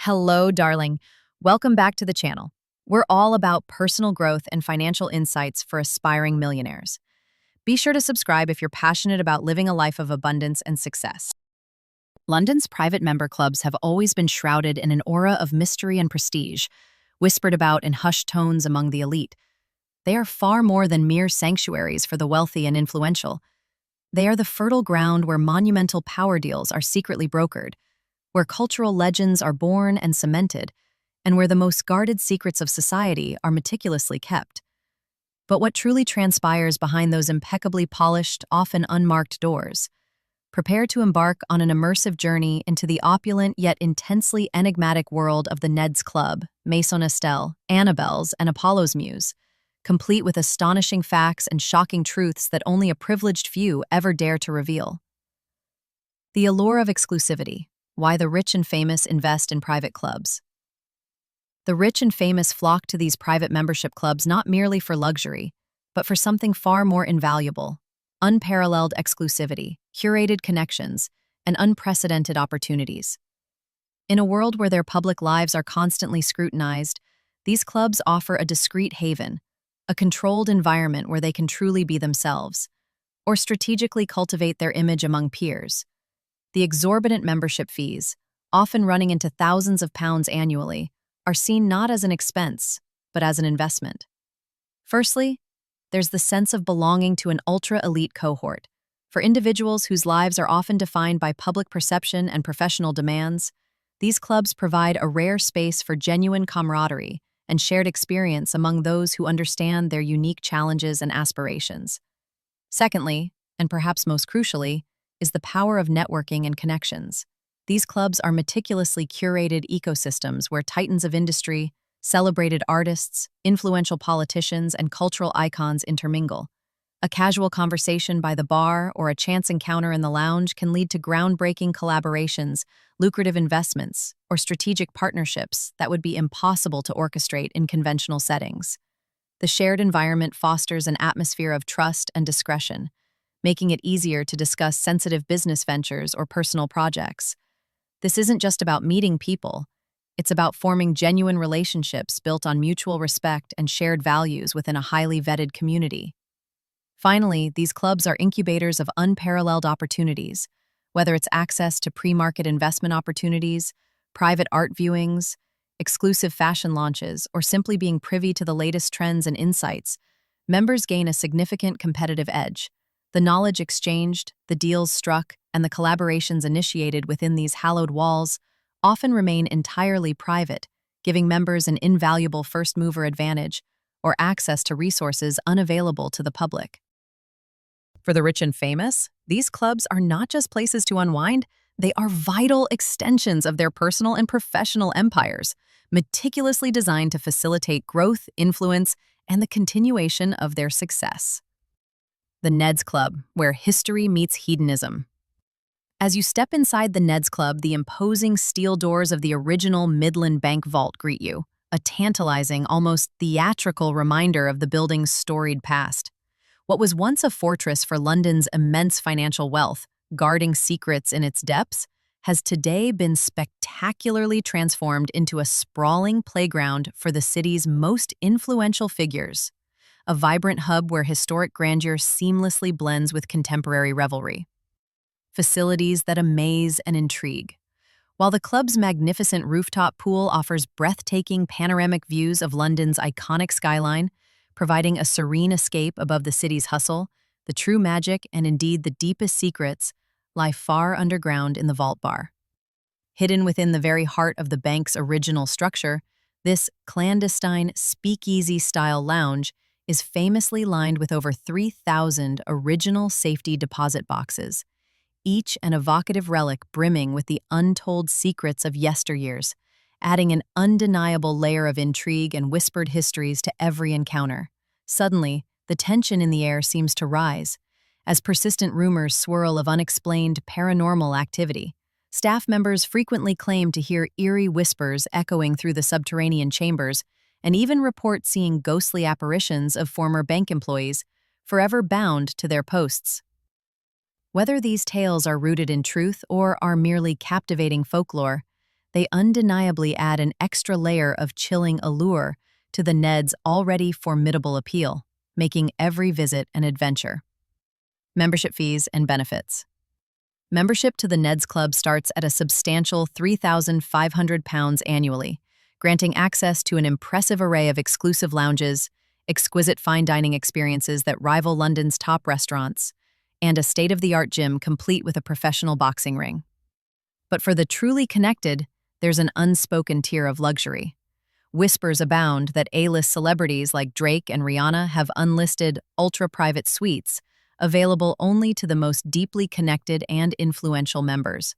Hello, darling. Welcome back to the channel. We're all about personal growth and financial insights for aspiring millionaires. Be sure to subscribe if you're passionate about living a life of abundance and success. London's private member clubs have always been shrouded in an aura of mystery and prestige, whispered about in hushed tones among the elite. They are far more than mere sanctuaries for the wealthy and influential. They are the fertile ground where monumental power deals are secretly brokered, where cultural legends are born and cemented, and where the most guarded secrets of society are meticulously kept. But what truly transpires behind those impeccably polished, often unmarked doors? Prepare to embark on an immersive journey into the opulent yet intensely enigmatic world of the Ned's Club, Maison Estelle, Annabel's, and Apollo's Muse, complete with astonishing facts and shocking truths that only a privileged few ever dare to reveal. The allure of exclusivity. Why the rich and famous invest in private clubs. The rich and famous flock to these private membership clubs not merely for luxury, but for something far more invaluable: unparalleled exclusivity, curated connections, and unprecedented opportunities. In a world where their public lives are constantly scrutinized, these clubs offer a discreet haven, a controlled environment where they can truly be themselves, or strategically cultivate their image among peers. The exorbitant membership fees, often running into thousands of pounds annually, are seen not as an expense, but as an investment. Firstly, there's the sense of belonging to an ultra-elite cohort. For individuals whose lives are often defined by public perception and professional demands, these clubs provide a rare space for genuine camaraderie and shared experience among those who understand their unique challenges and aspirations. Secondly, and perhaps most crucially, is the power of networking and connections. These clubs are meticulously curated ecosystems where titans of industry, celebrated artists, influential politicians, and cultural icons intermingle. A casual conversation by the bar or a chance encounter in the lounge can lead to groundbreaking collaborations, lucrative investments, or strategic partnerships that would be impossible to orchestrate in conventional settings. The shared environment fosters an atmosphere of trust and discretion, making it easier to discuss sensitive business ventures or personal projects. This isn't just about meeting people. It's about forming genuine relationships built on mutual respect and shared values within a highly vetted community. Finally, these clubs are incubators of unparalleled opportunities, whether it's access to pre-market investment opportunities, private art viewings, exclusive fashion launches, or simply being privy to the latest trends and insights. Members gain a significant competitive edge. The knowledge exchanged, the deals struck, and the collaborations initiated within these hallowed walls often remain entirely private, giving members an invaluable first-mover advantage or access to resources unavailable to the public. For the rich and famous, these clubs are not just places to unwind, they are vital extensions of their personal and professional empires, meticulously designed to facilitate growth, influence, and the continuation of their success. The Ned's Club, where history meets hedonism. As you step inside the Ned's Club, the imposing steel doors of the original Midland Bank vault greet you, a tantalizing, almost theatrical reminder of the building's storied past. What was once a fortress for London's immense financial wealth, guarding secrets in its depths, has today been spectacularly transformed into a sprawling playground for the city's most influential figures. A vibrant hub where historic grandeur seamlessly blends with contemporary revelry. Facilities that amaze and intrigue. While the club's magnificent rooftop pool offers breathtaking panoramic views of London's iconic skyline, providing a serene escape above the city's hustle, the true magic and indeed the deepest secrets lie far underground in the vault bar. Hidden within the very heart of the bank's original structure, this clandestine speakeasy-style lounge is famously lined with over 3,000 original safety deposit boxes, each an evocative relic brimming with the untold secrets of yesteryears, adding an undeniable layer of intrigue and whispered histories to every encounter. Suddenly, the tension in the air seems to rise, as persistent rumors swirl of unexplained paranormal activity. Staff members frequently claim to hear eerie whispers echoing through the subterranean chambers, and even report seeing ghostly apparitions of former bank employees, forever bound to their posts. Whether these tales are rooted in truth or are merely captivating folklore, they undeniably add an extra layer of chilling allure to the Ned's already formidable appeal, making every visit an adventure. Membership fees and benefits. Membership to the Ned's Club starts at a substantial £3,500 annually, granting access to an impressive array of exclusive lounges, exquisite fine dining experiences that rival London's top restaurants, and a state-of-the-art gym complete with a professional boxing ring. But for the truly connected, there's an unspoken tier of luxury. Whispers abound that A-list celebrities like Drake and Rihanna have unlisted, ultra-private suites available only to the most deeply connected and influential members,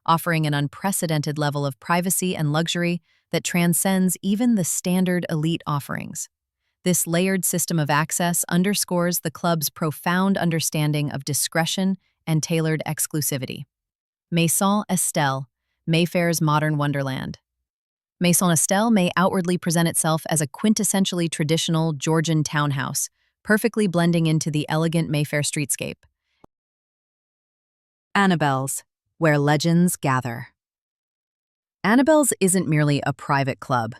offering an unprecedented level of privacy and luxury that transcends even the standard elite offerings. This layered system of access underscores the club's profound understanding of discretion and tailored exclusivity. Maison Estelle, Mayfair's modern wonderland. Maison Estelle may outwardly present itself as a quintessentially traditional Georgian townhouse, perfectly blending into the elegant Mayfair streetscape. Annabel's, where legends gather. Annabel's isn't merely a private club.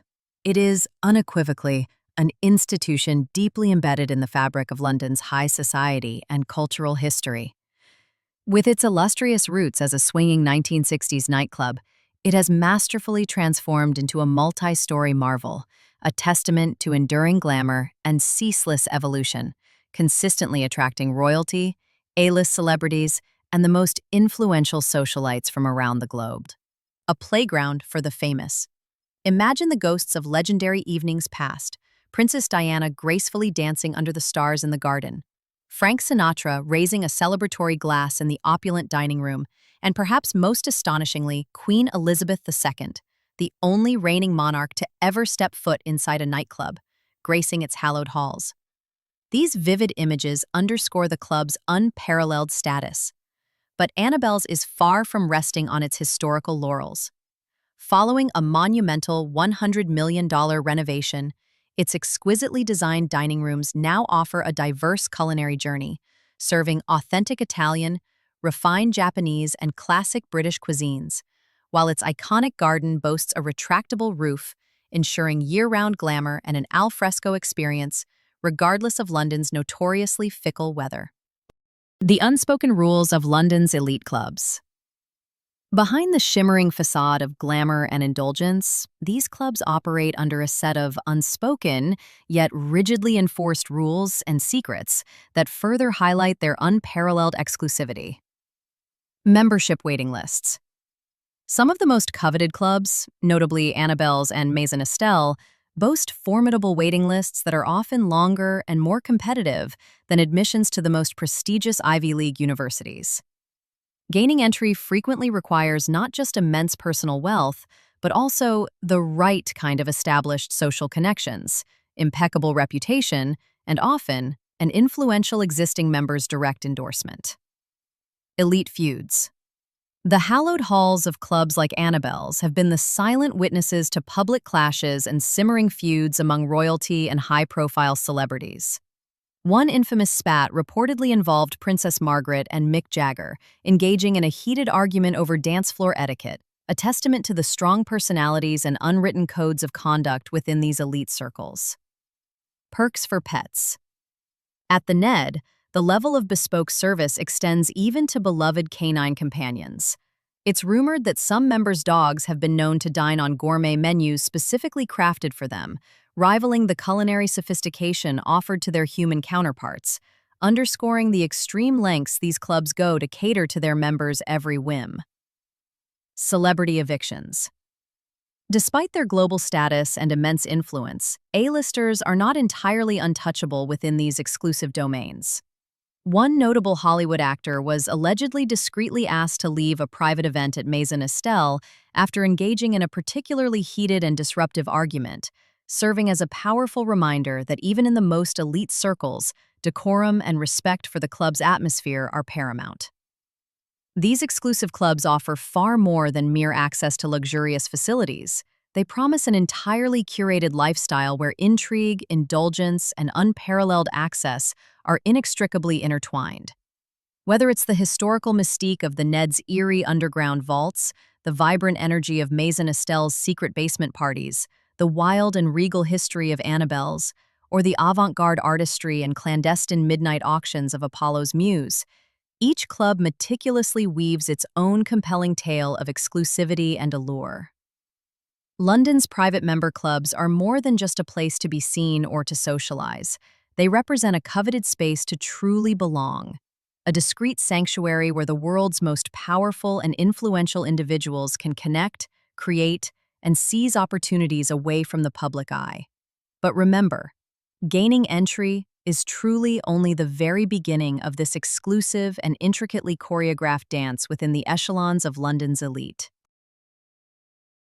It is, unequivocally, an institution deeply embedded in the fabric of London's high society and cultural history. With its illustrious roots as a swinging 1960s nightclub, it has masterfully transformed into a multi-story marvel, a testament to enduring glamour and ceaseless evolution, consistently attracting royalty, A-list celebrities, and the most influential socialites from around the globe. A playground for the famous. Imagine the ghosts of legendary evenings past, Princess Diana gracefully dancing under the stars in the garden, Frank Sinatra raising a celebratory glass in the opulent dining room, and perhaps most astonishingly, Queen Elizabeth II, the only reigning monarch to ever step foot inside a nightclub, gracing its hallowed halls. These vivid images underscore the club's unparalleled status. But Annabel's is far from resting on its historical laurels. Following a monumental $100 million renovation, its exquisitely designed dining rooms now offer a diverse culinary journey, serving authentic Italian, refined Japanese, and classic British cuisines, while its iconic garden boasts a retractable roof, ensuring year-round glamour and an al fresco experience, regardless of London's notoriously fickle weather. The unspoken rules of London's elite clubs. Behind the shimmering facade of glamour and indulgence, these clubs operate under a set of unspoken, yet rigidly enforced rules and secrets that further highlight their unparalleled exclusivity. Membership waiting lists. Some of the most coveted clubs, notably Annabel's and Maison Estelle, boast formidable waiting lists that are often longer and more competitive than admissions to the most prestigious Ivy League universities. Gaining entry frequently requires not just immense personal wealth, but also the right kind of established social connections, impeccable reputation, and often an influential existing member's direct endorsement. Elite feuds. The hallowed halls of clubs like Annabel's have been the silent witnesses to public clashes and simmering feuds among royalty and high-profile celebrities. One infamous spat reportedly involved Princess Margaret and Mick Jagger, engaging in a heated argument over dance floor etiquette, a testament to the strong personalities and unwritten codes of conduct within these elite circles. Perks for pets. At the Ned, the level of bespoke service extends even to beloved canine companions. It's rumored that some members' dogs have been known to dine on gourmet menus specifically crafted for them, rivaling the culinary sophistication offered to their human counterparts, underscoring the extreme lengths these clubs go to cater to their members' every whim. Celebrity evictions. Despite their global status and immense influence, A-listers are not entirely untouchable within these exclusive domains. One notable Hollywood actor was allegedly discreetly asked to leave a private event at Maison Estelle after engaging in a particularly heated and disruptive argument, serving as a powerful reminder that even in the most elite circles, decorum and respect for the club's atmosphere are paramount. These exclusive clubs offer far more than mere access to luxurious facilities. They promise an entirely curated lifestyle where intrigue, indulgence, and unparalleled access are inextricably intertwined. Whether it's the historical mystique of the Ned's eerie underground vaults, the vibrant energy of Maison Estelle's secret basement parties, the wild and regal history of Annabel's, or the avant-garde artistry and clandestine midnight auctions of Apollo's Muse, each club meticulously weaves its own compelling tale of exclusivity and allure. London's private member clubs are more than just a place to be seen or to socialize. They represent a coveted space to truly belong, a discreet sanctuary where the world's most powerful and influential individuals can connect, create, and seize opportunities away from the public eye. But remember, gaining entry is truly only the very beginning of this exclusive and intricately choreographed dance within the echelons of London's elite.